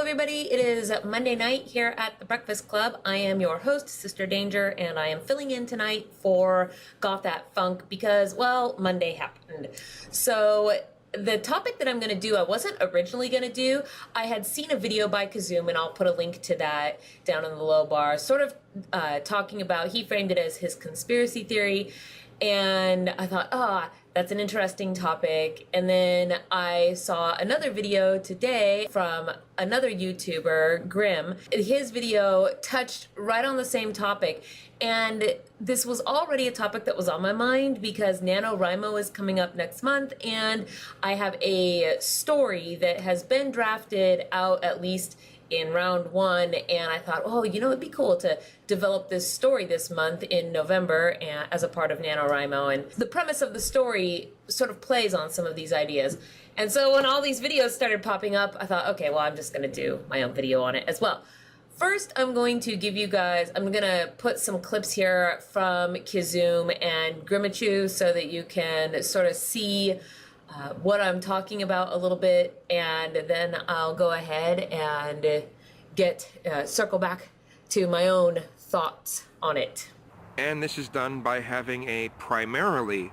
everybody. It is Monday night here at the Breakfast Club. I am your host, Sister Danger, and I am filling in tonight for GothatFunk because, well, Monday happened. So the topic that I'm going to do, I wasn't originally going to do. I had seen a video by Kizzume, and I'll put a link to that down in the low bar, sort of talking about, he framed it as his conspiracy theory, and I thought, that's an interesting topic. And then I saw another video today from another YouTuber, Grim. His video touched right on the same topic. And this was already a topic that was on my mind because NaNoWriMo is coming up next month, and I have a story that has been drafted out at least in round one, and I thought, it'd be cool to develop this story this month in November as a part of NaNoWriMo. And the premise of the story sort of plays on some of these ideas. And so when all these videos started popping up, I thought, okay, well, I'm just gonna do my own video on it as well. First, I'm going to give you guys, I'm gonna put some clips here from Kizzume and Grimachu so that you can sort of see what I'm talking about a little bit, and then I'll go ahead and circle back to my own thoughts on it. And this is done by having a primarily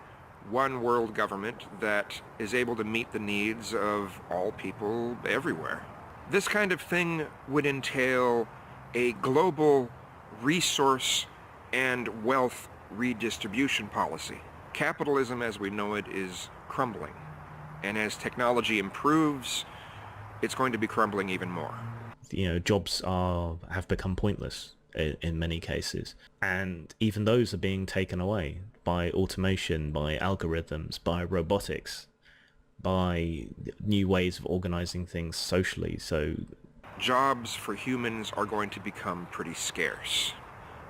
one world government that is able to meet the needs of all people everywhere. This kind of thing would entail a global resource and wealth redistribution policy. Capitalism as we know it is crumbling. And as technology improves, it's going to be crumbling even more. Jobs have become pointless in many cases. And even those are being taken away by automation, by algorithms, by robotics, by new ways of organizing things socially. So jobs for humans are going to become pretty scarce.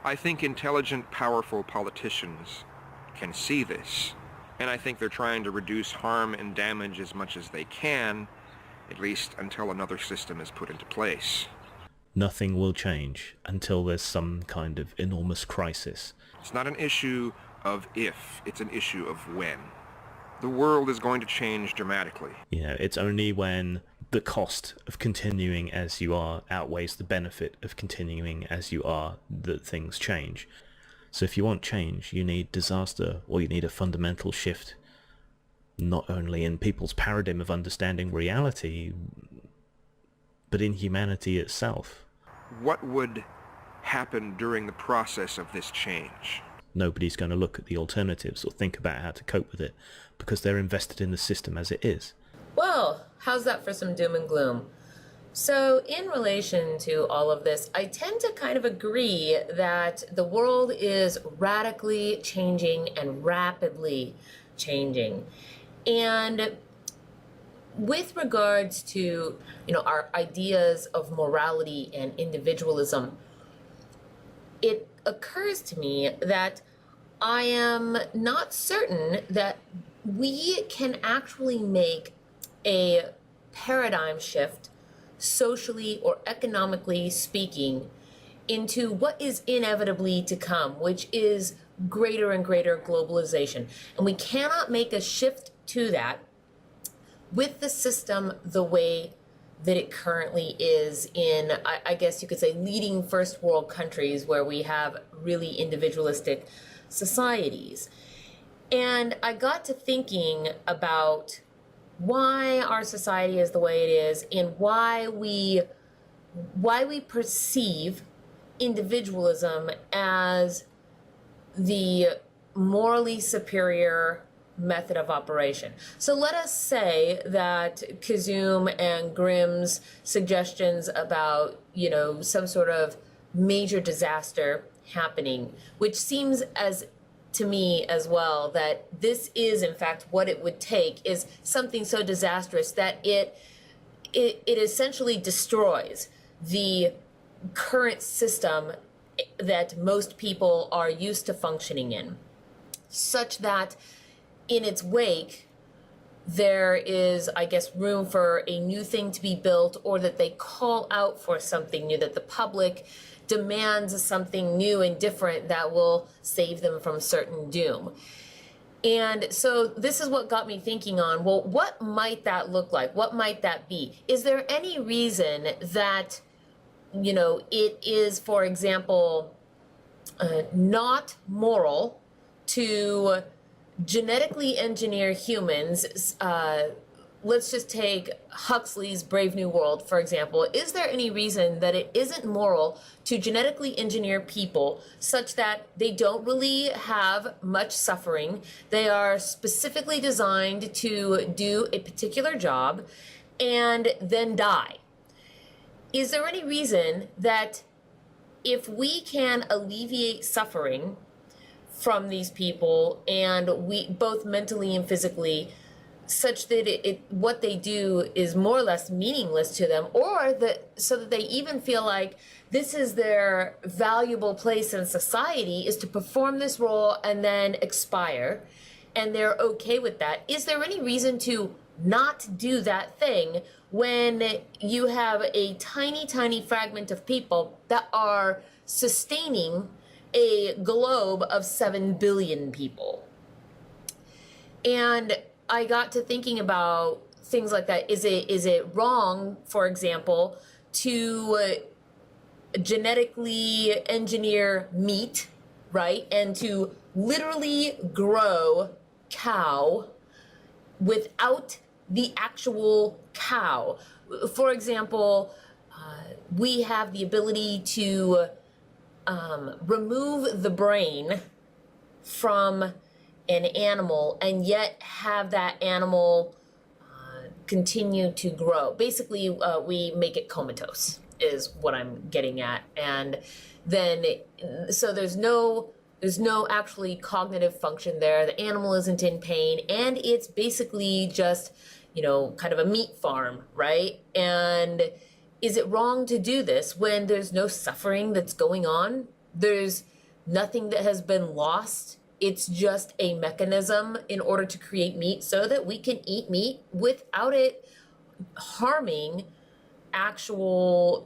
I think intelligent, powerful politicians can see this. And I think they're trying to reduce harm and damage as much as they can, at least until another system is put into place. Nothing will change until there's some kind of enormous crisis. It's not an issue of if, it's an issue of when. The world is going to change dramatically. It's only when the cost of continuing as you are outweighs the benefit of continuing as you are that things change. So if you want change, you need disaster, or you need a fundamental shift, not only in people's paradigm of understanding reality, but in humanity itself. What would happen during the process of this change? Nobody's going to look at the alternatives or think about how to cope with it, because they're invested in the system as it is. Well, how's that for some doom and gloom? So in relation to all of this, I tend to kind of agree that the world is radically changing and rapidly changing. And with regards to, our ideas of morality and individualism, it occurs to me that I am not certain that we can actually make a paradigm shift socially or economically speaking, into what is inevitably to come, which is greater and greater globalization. And we cannot make a shift to that with the system the way that it currently is in, I guess you could say, leading first world countries where we have really individualistic societies. And I got to thinking about why our society is the way it is, and why we perceive individualism as the morally superior method of operation. So let us say that Kizzume and Grimm's suggestions about, some sort of major disaster happening, which seems to me as well that this is in fact what it would take, is something so disastrous that it essentially destroys the current system that most people are used to functioning in, such that in its wake there is, I guess, room for a new thing to be built, or that they call out for something new, that the public demands something new and different that will save them from certain doom. And so this is what got me thinking on, well, what might that look like? What might that be? Is there any reason that, it is, for example, not moral to genetically engineer humans? Let's just take Huxley's Brave New World, for example. Is there any reason that it isn't moral to genetically engineer people such that they don't really have much suffering? They are specifically designed to do a particular job and then die. Is there any reason that if we can alleviate suffering from these people, and we both mentally and physically, such that what they do is more or less meaningless to them, or so that they even feel like this is their valuable place in society, is to perform this role and then expire, and they're okay with that? Is there any reason to not do that thing when you have a tiny, tiny fragment of people that are sustaining a globe of 7 billion people? And I got to thinking about things like that. Is it wrong, for example, to genetically engineer meat, right? And to literally grow cow without the actual cow? For example, we have the ability to remove the brain from an animal and yet have that animal continue to grow. Basically, we make it comatose is what I'm getting at. And then, so there's no actually cognitive function there. The animal isn't in pain, and it's basically just, kind of a meat farm, right? And is it wrong to do this when there's no suffering that's going on? There's nothing that has been lost. It's just a mechanism in order to create meat so that we can eat meat without it harming actual,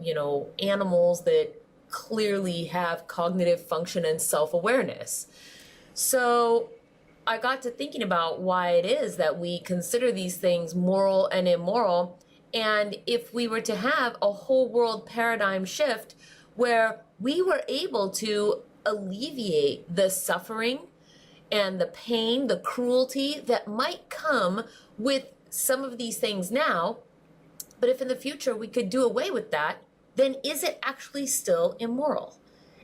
animals that clearly have cognitive function and self-awareness. So I got to thinking about why it is that we consider these things moral and immoral. And if we were to have a whole world paradigm shift where we were able to alleviate the suffering and the pain, the cruelty that might come with some of these things now, but if in the future we could do away with that, then is it actually still immoral?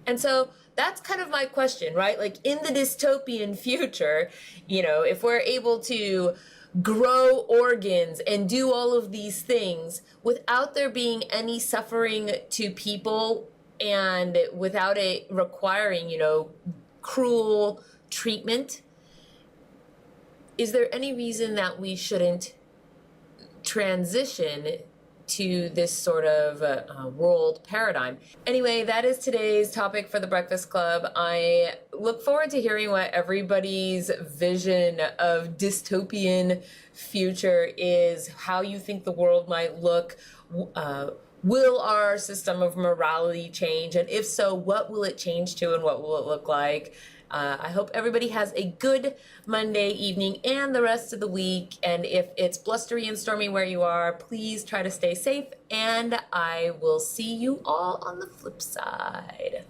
And so that's kind of my question, right? Like, in the dystopian future, if we're able to grow organs and do all of these things without there being any suffering to people, and without it requiring, cruel treatment, is there any reason that we shouldn't transition to this sort of world paradigm? Anyway, that is today's topic for the Breakfast Club. I look forward to hearing what everybody's vision of dystopian future is, how you think the world might look. Will our system of morality change? And if so, what will it change to, and what will it look like? I hope everybody has a good Monday evening and the rest of the week. And if it's blustery and stormy where you are, please try to stay safe. And I will see you all on the flip side.